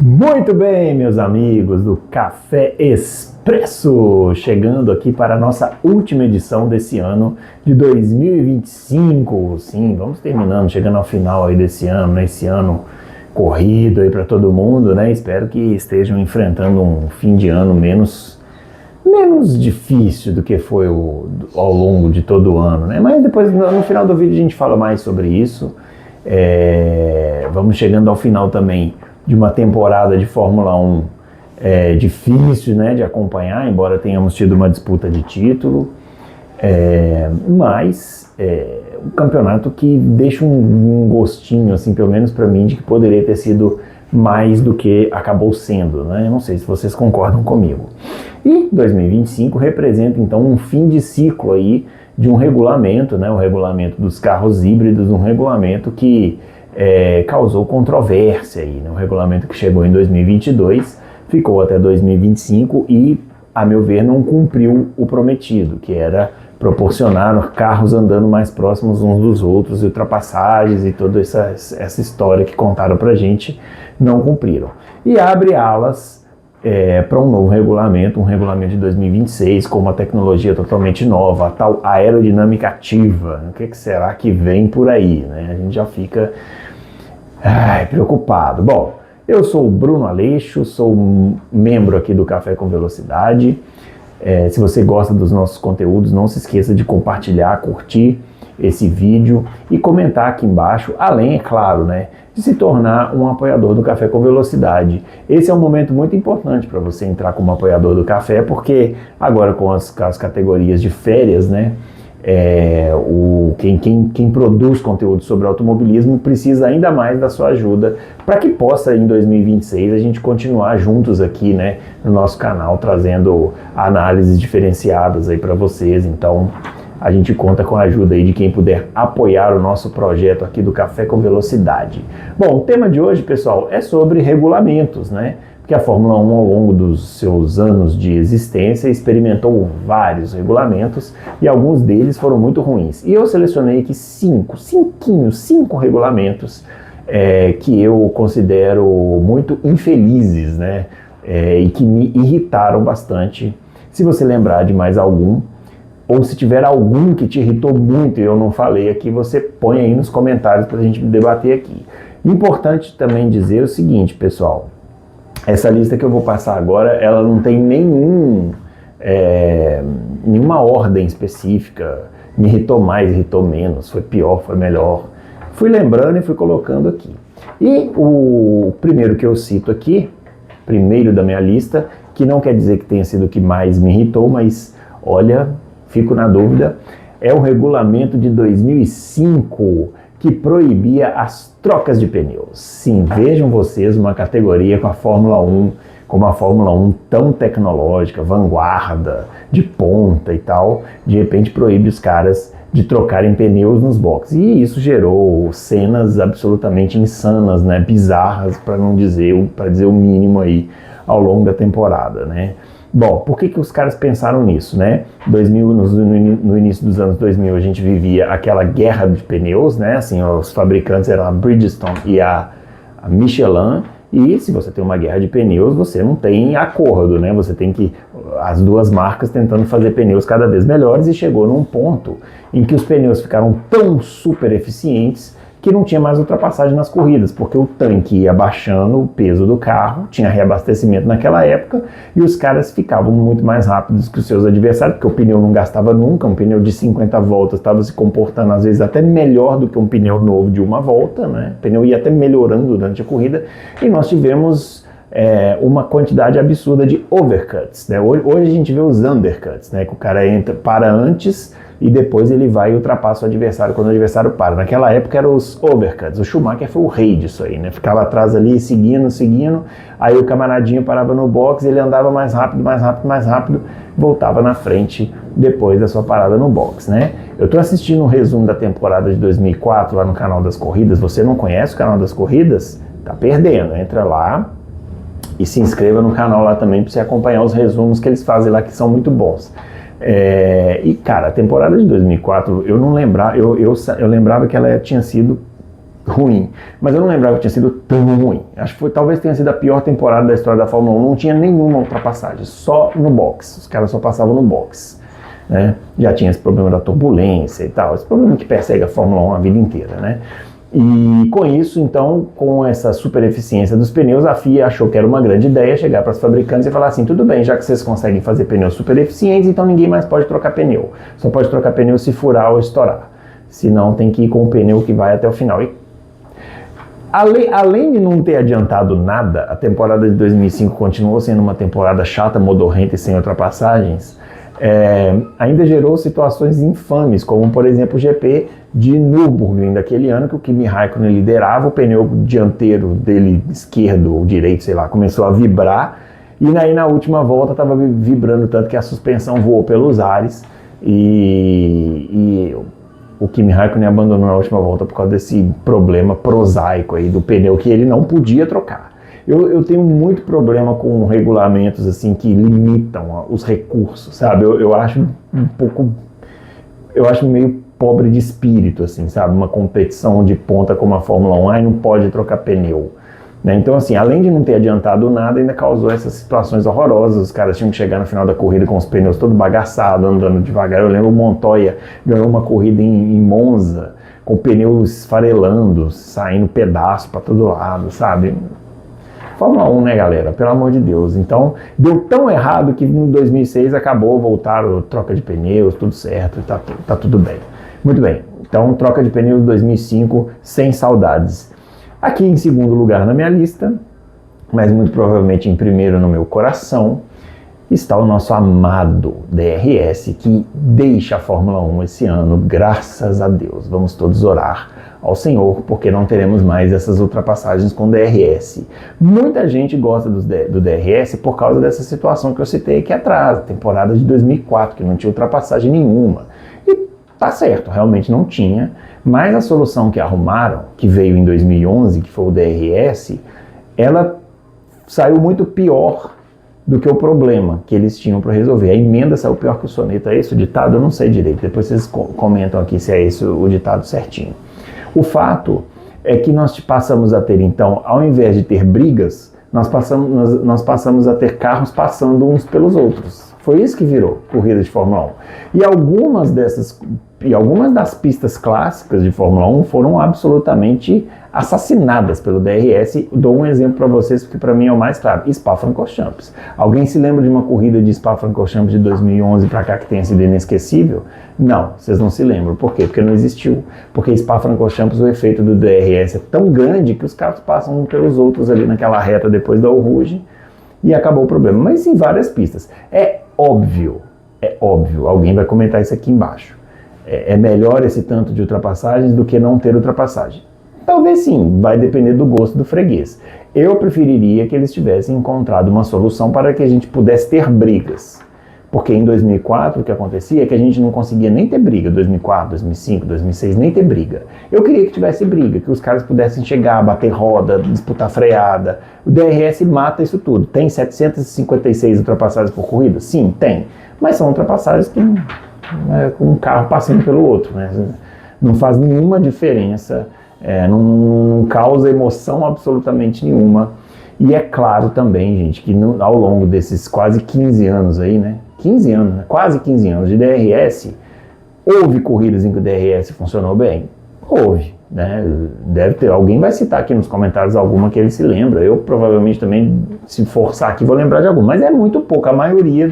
Muito bem, meus amigos do Café Expresso, chegando aqui para a nossa última edição desse ano de 2025. Sim, vamos terminando, chegando ao final aí desse ano, né? Esse ano corrido aí para todo mundo, né? Espero que estejam enfrentando um fim de ano menos difícil do que foi ao longo de todo o ano, né? Mas depois, no final do vídeo, a gente fala mais sobre isso. Vamos chegando ao final também de uma temporada de Fórmula 1 difícil, né, de acompanhar, embora tenhamos tido uma disputa de título, mas um campeonato que deixa um gostinho, assim, pelo menos para mim, de que poderia ter sido mais do que acabou sendo, né? Eu não sei se vocês concordam comigo. E 2025 representa então um fim de ciclo aí de um regulamento, né? O regulamento dos carros híbridos, um regulamento que causou controvérsia aí, né? Um regulamento que chegou em 2022, ficou até 2025 e, a meu ver, não cumpriu o prometido, que era proporcionar carros andando mais próximos uns dos outros, e ultrapassagens e toda essa história que contaram pra gente, não cumpriram. E abre alas para um novo regulamento, um regulamento de 2026, com uma tecnologia totalmente nova, a tal aerodinâmica ativa. O que será que vem por aí, né? A gente já fica preocupado. Bom, eu sou o Bruno Aleixo, sou um membro aqui do Café com Velocidade. Se você gosta dos nossos conteúdos, não se esqueça de compartilhar, curtir esse vídeo e comentar aqui embaixo, além, é claro, né, de se tornar um apoiador do Café com Velocidade. Esse é um momento muito importante para você entrar como apoiador do Café, porque agora com as categorias de férias, né, quem produz conteúdo sobre automobilismo precisa ainda mais da sua ajuda para que possa, em 2026, a gente continuar juntos aqui, né, no nosso canal, trazendo análises diferenciadas aí para vocês. Então, a gente conta com a ajuda aí de quem puder apoiar o nosso projeto aqui do Café com Velocidade. Bom, o tema de hoje, pessoal, é sobre regulamentos, né? Porque a Fórmula 1, ao longo dos seus anos de existência, experimentou vários regulamentos e alguns deles foram muito ruins. E eu selecionei aqui cinco regulamentos que eu considero muito infelizes, né? E que me irritaram bastante. Se você lembrar de mais algum, ou se tiver algum que te irritou muito e eu não falei aqui, você põe aí nos comentários para a gente debater aqui. Importante também dizer o seguinte, pessoal. Essa lista que eu vou passar agora, ela não tem nenhuma ordem específica. Me irritou mais, irritou menos, foi pior, foi melhor. Fui lembrando e fui colocando aqui. E o primeiro que eu cito aqui, primeiro da minha lista, que não quer dizer que tenha sido o que mais me irritou, mas olha, fico na dúvida, é o regulamento de 2005, que proibia as trocas de pneus. Sim, vejam vocês uma categoria com a Fórmula 1, com uma Fórmula 1 tão tecnológica, vanguarda, de ponta e tal, de repente proíbe os caras de trocarem pneus nos boxes. E isso gerou cenas absolutamente insanas, né, bizarras, para dizer o mínimo aí, ao longo da temporada, né? Bom, por que os caras pensaram nisso, né? No início dos anos 2000 a gente vivia aquela guerra de pneus, né? Assim, os fabricantes eram a Bridgestone e a Michelin, e se você tem uma guerra de pneus, você não tem acordo, né? Você tem que as duas marcas tentando fazer pneus cada vez melhores, e chegou num ponto em que os pneus ficaram tão super eficientes que não tinha mais ultrapassagem nas corridas, porque o tanque ia baixando o peso do carro, tinha reabastecimento naquela época, e os caras ficavam muito mais rápidos que os seus adversários, porque o pneu não gastava nunca, um pneu de 50 voltas estava se comportando às vezes até melhor do que um pneu novo de uma volta, né? O pneu ia até melhorando durante a corrida, e nós tivemos uma quantidade absurda de overcuts, né? Hoje a gente vê os undercuts, né? Que o cara para antes e depois ele vai e ultrapassa o adversário quando o adversário para. Naquela época eram os overcuts. O Schumacher foi o rei disso aí, né? Ficava atrás ali, seguindo, aí o camaradinho parava no box, ele andava mais rápido, voltava na frente depois da sua parada no box, né? Eu tô assistindo um resumo da temporada de 2004 lá no canal das corridas. Você não conhece o canal das corridas? Tá perdendo, entra lá e se inscreva no canal lá também para você acompanhar os resumos que eles fazem lá, que são muito bons. Cara, a temporada de 2004, eu não lembrava, eu lembrava que ela tinha sido ruim, mas eu não lembrava que tinha sido tão ruim. Acho que talvez tenha sido a pior temporada da história da Fórmula 1, não tinha nenhuma ultrapassagem, só no box, os caras só passavam no box, né? Já tinha esse problema da turbulência e tal, esse problema que persegue a Fórmula 1 a vida inteira, né? E com isso, então, com essa super eficiência dos pneus, a FIA achou que era uma grande ideia chegar para os fabricantes e falar assim, tudo bem, já que vocês conseguem fazer pneus super eficientes, então ninguém mais pode trocar pneu, só pode trocar pneu se furar ou estourar. Senão tem que ir com o pneu que vai até o final. E, além de não ter adiantado nada, a temporada de 2005 continuou sendo uma temporada chata, modorrenta e sem ultrapassagens, ainda gerou situações infames, como por exemplo o GP de Nürburgring daquele ano, que o Kimi Raikkonen liderava, o pneu dianteiro dele, esquerdo ou direito, sei lá, começou a vibrar, e aí na última volta estava vibrando tanto que a suspensão voou pelos ares, e o Kimi Raikkonen abandonou na última volta por causa desse problema prosaico aí do pneu que ele não podia trocar. Eu tenho muito problema com regulamentos assim que limitam os recursos, sabe? Eu acho eu acho meio pobre de espírito, assim, sabe? Uma competição de ponta como a Fórmula 1, aí não pode trocar pneu. Né? Então, assim, além de não ter adiantado nada, ainda causou essas situações horrorosas. Os caras tinham que chegar no final da corrida com os pneus todo bagaçados, andando devagar. Eu lembro o Montoya ganhou uma corrida em Monza, com pneus esfarelando, saindo pedaço para todo lado, sabe? Fórmula 1, né, galera? Pelo amor de Deus. Então, deu tão errado que em 2006 acabou, voltaram, troca de pneus, tudo certo, tá tudo bem. Muito bem. Então, troca de pneus 2005, sem saudades. Aqui em segundo lugar na minha lista, mas muito provavelmente em primeiro no meu coração, está o nosso amado DRS, que deixa a Fórmula 1 esse ano, graças a Deus. Vamos todos orar ao Senhor, porque não teremos mais essas ultrapassagens com DRS. Muita gente gosta do DRS por causa dessa situação que eu citei aqui atrás, a temporada de 2004, que não tinha ultrapassagem nenhuma. E tá certo, realmente não tinha, mas a solução que arrumaram, que veio em 2011, que foi o DRS, ela saiu muito pior do que o problema que eles tinham para resolver. A emenda saiu pior que o soneto. É esse o ditado? Eu não sei direito. Depois vocês comentam aqui se é esse o ditado certinho. O fato é que nós passamos a ter, então, ao invés de ter brigas, nós passamos a ter carros passando uns pelos outros. Foi isso que virou corrida de Fórmula 1. E algumas das pistas clássicas de Fórmula 1 foram absolutamente assassinadas pelo DRS. Dou um exemplo para vocês, porque para mim é o mais claro. Spa-Francorchamps. Alguém se lembra de uma corrida de Spa-Francorchamps de 2011 para cá que tenha sido inesquecível? Não, vocês não se lembram. Por quê? Porque não existiu. Porque Spa-Francorchamps, o efeito do DRS é tão grande que os carros passam uns pelos outros ali naquela reta depois da Eau Rouge e acabou o problema. Mas em várias pistas. É óbvio, alguém vai comentar isso aqui embaixo. É melhor esse tanto de ultrapassagens do que não ter ultrapassagem. Talvez sim, vai depender do gosto do freguês. Eu preferiria que eles tivessem encontrado uma solução para que a gente pudesse ter brigas. Porque em 2004 o que acontecia é que a gente não conseguia nem ter briga. 2004, 2005, 2006, nem ter briga. Eu queria que tivesse briga, que os caras pudessem chegar, bater roda, disputar freada. O DRS mata isso tudo. Tem 756 ultrapassagens por corrida? Sim, tem. Mas são ultrapassagens que com um carro passando pelo outro, né? Não faz nenhuma diferença, não causa emoção absolutamente nenhuma. E é claro também, gente, que ao longo desses quase 15 anos aí, né? 15 anos, né? Quase 15 anos de DRS, houve corridas em que o DRS funcionou bem? Houve, né? Deve ter, alguém vai citar aqui nos comentários alguma que ele se lembra. Eu provavelmente também, se forçar aqui, vou lembrar de alguma, mas é muito pouco. A maioria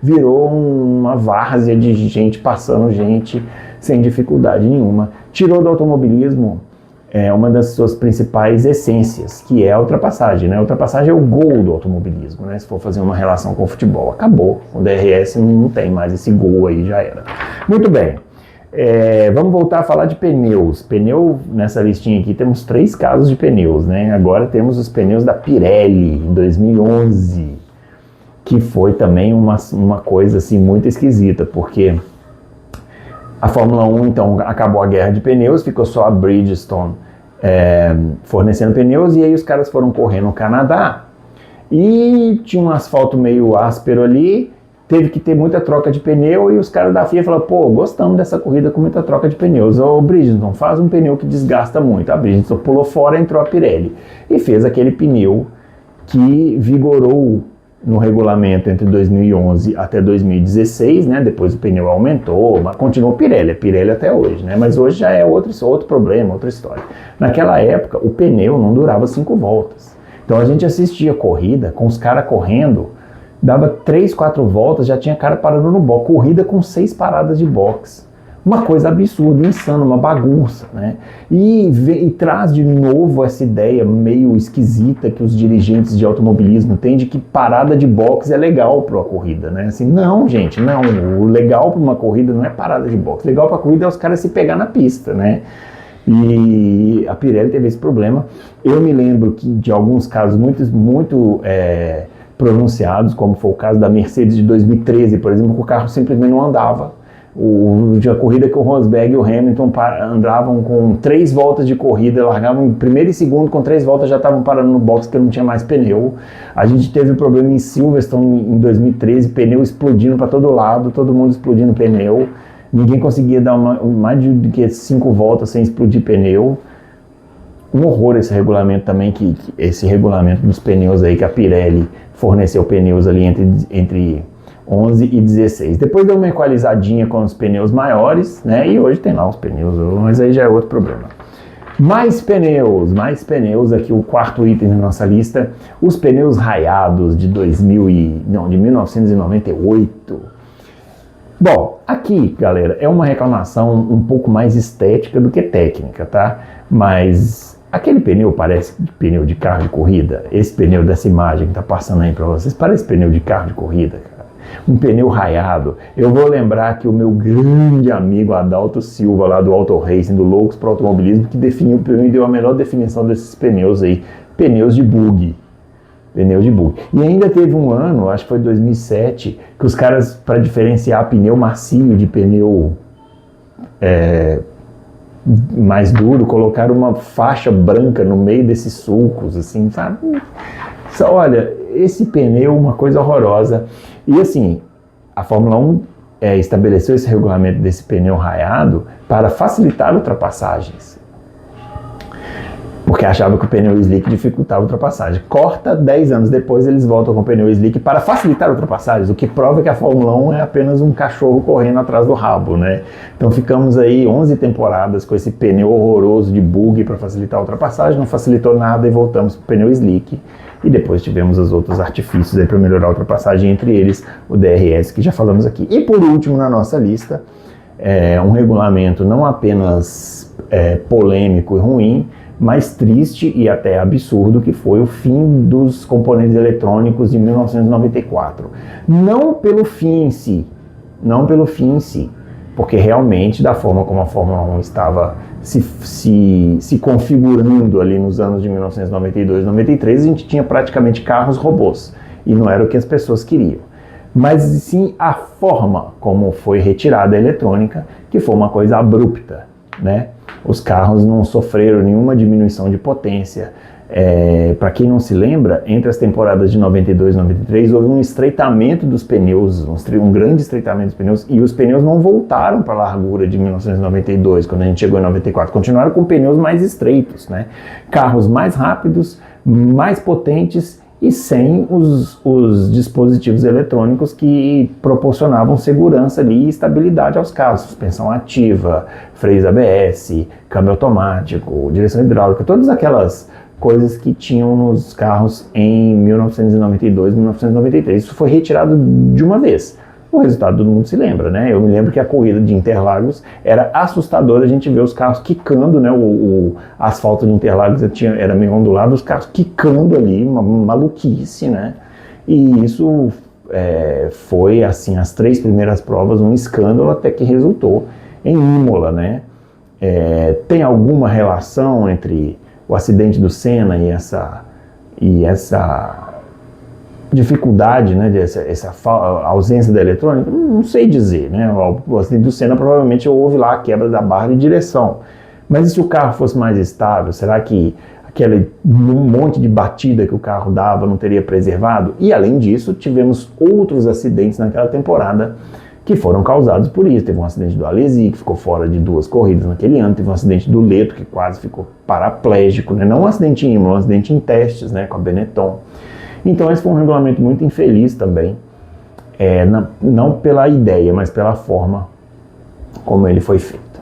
virou uma várzea de gente passando gente sem dificuldade nenhuma. Tirou do automobilismo uma das suas principais essências, que é a ultrapassagem, né? A ultrapassagem é o gol do automobilismo, né? Se for fazer uma relação com o futebol, acabou. O DRS não tem mais esse gol aí, já era. Muito bem. Vamos voltar a falar de pneus. Pneu, nessa listinha aqui, temos 3 casos de pneus, né? Agora temos os pneus da Pirelli, em 2011, que foi também uma coisa assim muito esquisita, porque a Fórmula 1, então, acabou a guerra de pneus, ficou só a Bridgestone fornecendo pneus, e aí os caras foram correr no Canadá, e tinha um asfalto meio áspero ali, teve que ter muita troca de pneu e os caras da FIA falaram, pô, gostamos dessa corrida com muita troca de pneus. Ô Bridgestone, faz um pneu que desgasta muito. A Bridgestone pulou fora, entrou a Pirelli e fez aquele pneu que vigorou no regulamento entre 2011 até 2016, né? Depois o pneu aumentou, mas continuou Pirelli, é Pirelli até hoje, né? Mas hoje já é outro problema, outra história. Naquela época, o pneu não durava 5 voltas. Então a gente assistia corrida com os caras correndo, dava 3, 4 voltas, já tinha cara parando no box. Corrida com 6 paradas de box. Uma coisa absurda, insana, uma bagunça, né? E traz de novo essa ideia meio esquisita que os dirigentes de automobilismo têm de que parada de box é legal para uma corrida, né? Assim, não, gente, não. O legal para uma corrida não é parada de box. O legal para a corrida é os caras se pegar na pista, né? E a Pirelli teve esse problema. Eu me lembro que de alguns casos muito pronunciados, como foi o caso da Mercedes de 2013, por exemplo, que o carro simplesmente não andava. A corrida que o Rosberg e o Hamilton andavam com 3 voltas de corrida, largavam em primeiro e segundo, com 3 voltas já estavam parando no box porque não tinha mais pneu. A gente teve um problema em Silverstone em 2013, pneu explodindo para todo lado, todo mundo explodindo pneu. Ninguém conseguia dar mais de que 5 voltas sem explodir pneu. Um horror esse regulamento também, esse regulamento dos pneus aí, que a Pirelli forneceu pneus ali entre 11 e 16. Depois deu uma equalizadinha com os pneus maiores, né? E hoje tem lá os pneus, mas aí já é outro problema. Mais pneus, aqui o quarto item da nossa lista, os pneus raiados de 1998. Bom, aqui, galera, é uma reclamação um pouco mais estética do que técnica, tá? Mas aquele pneu parece pneu de carro de corrida. Esse pneu dessa imagem que tá passando aí pra vocês, parece pneu de carro de corrida, cara. Um pneu raiado. Eu vou lembrar que o meu grande amigo Adalto Silva, lá do Auto Racing, do Loucos para Automobilismo, que definiu o pneu e deu a melhor definição desses pneus aí. Pneus de bug. Pneu de bug. E ainda teve um ano, acho que foi 2007, que os caras, para diferenciar pneu macio de pneu mais duro, colocaram uma faixa branca no meio desses sulcos, assim, sabe? Olha, esse pneu é uma coisa horrorosa. E assim, a Fórmula 1 estabeleceu esse regulamento desse pneu raiado para facilitar ultrapassagens. Porque achava que o pneu slick dificultava a ultrapassagem. Corta, 10 anos depois eles voltam com o pneu slick para facilitar ultrapassagens, o que prova que a Fórmula 1 é apenas um cachorro correndo atrás do rabo, né? Então ficamos aí 11 temporadas com esse pneu horroroso de bug para facilitar a ultrapassagem, não facilitou nada e voltamos para o pneu slick. E depois tivemos os outros artifícios aí para melhorar a ultrapassagem, entre eles o DRS, que já falamos aqui. E por último na nossa lista, um regulamento não apenas polêmico e ruim, mas triste e até absurdo, que foi o fim dos componentes eletrônicos de 1994. Não pelo fim em si, porque realmente da forma como a Fórmula 1 estava se configurando ali nos anos de 1992 e 93, a gente tinha praticamente carros robôs, e não era o que as pessoas queriam. Mas sim a forma como foi retirada a eletrônica, que foi uma coisa abrupta, né? Os carros não sofreram nenhuma diminuição de potência. Para quem não se lembra, entre as temporadas de 92 e 93 houve um estreitamento dos pneus, um grande estreitamento dos pneus, e os pneus não voltaram para a largura de 1992, quando a gente chegou em 94. Continuaram com pneus mais estreitos, né? Carros mais rápidos, mais potentes e sem os dispositivos eletrônicos que proporcionavam segurança ali e estabilidade aos carros. Suspensão ativa, freios ABS, câmbio automático, direção hidráulica, todas aquelas coisas que tinham nos carros em 1992, 1993. Isso foi retirado de uma vez. O resultado todo mundo se lembra, né? Eu me lembro que a corrida de Interlagos era assustadora, a gente vê os carros quicando, né? O asfalto de Interlagos era meio ondulado, os carros quicando ali, uma maluquice, né? E isso foi, assim, as 3 primeiras provas, um escândalo, até que resultou em Imola, né? Tem alguma relação entre o acidente do Senna e essa dificuldade, né, essa ausência da eletrônica? Não sei dizer, né? O acidente do Senna provavelmente houve lá a quebra da barra de direção. Mas e se o carro fosse mais estável? Será que aquele monte de batida que o carro dava não teria preservado. E além disso, tivemos outros acidentes naquela temporada que foram causados por isso. Teve um acidente do Alesi, que ficou fora de 2 corridas naquele ano. Teve um acidente do Leto, que quase ficou paraplégico, né? Não um acidente em Imola, um acidente em testes, né? Com a Benetton. Então esse foi um regulamento muito infeliz também, não pela ideia, mas pela forma como ele foi feito.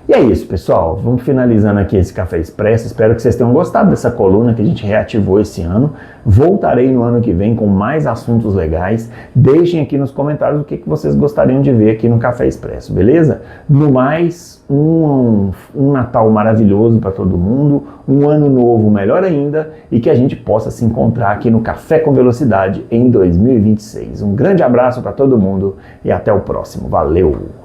E é isso, pessoal. Vamos finalizando aqui esse Café Expresso. Espero que vocês tenham gostado dessa coluna que a gente reativou esse ano. Voltarei no ano que vem com mais assuntos legais. Deixem aqui nos comentários o que vocês gostariam de ver aqui no Café Expresso, beleza? No mais, um Natal maravilhoso para todo mundo, um ano novo melhor ainda e que a gente possa se encontrar aqui no Café com Velocidade em 2026. Um grande abraço para todo mundo e até o próximo. Valeu!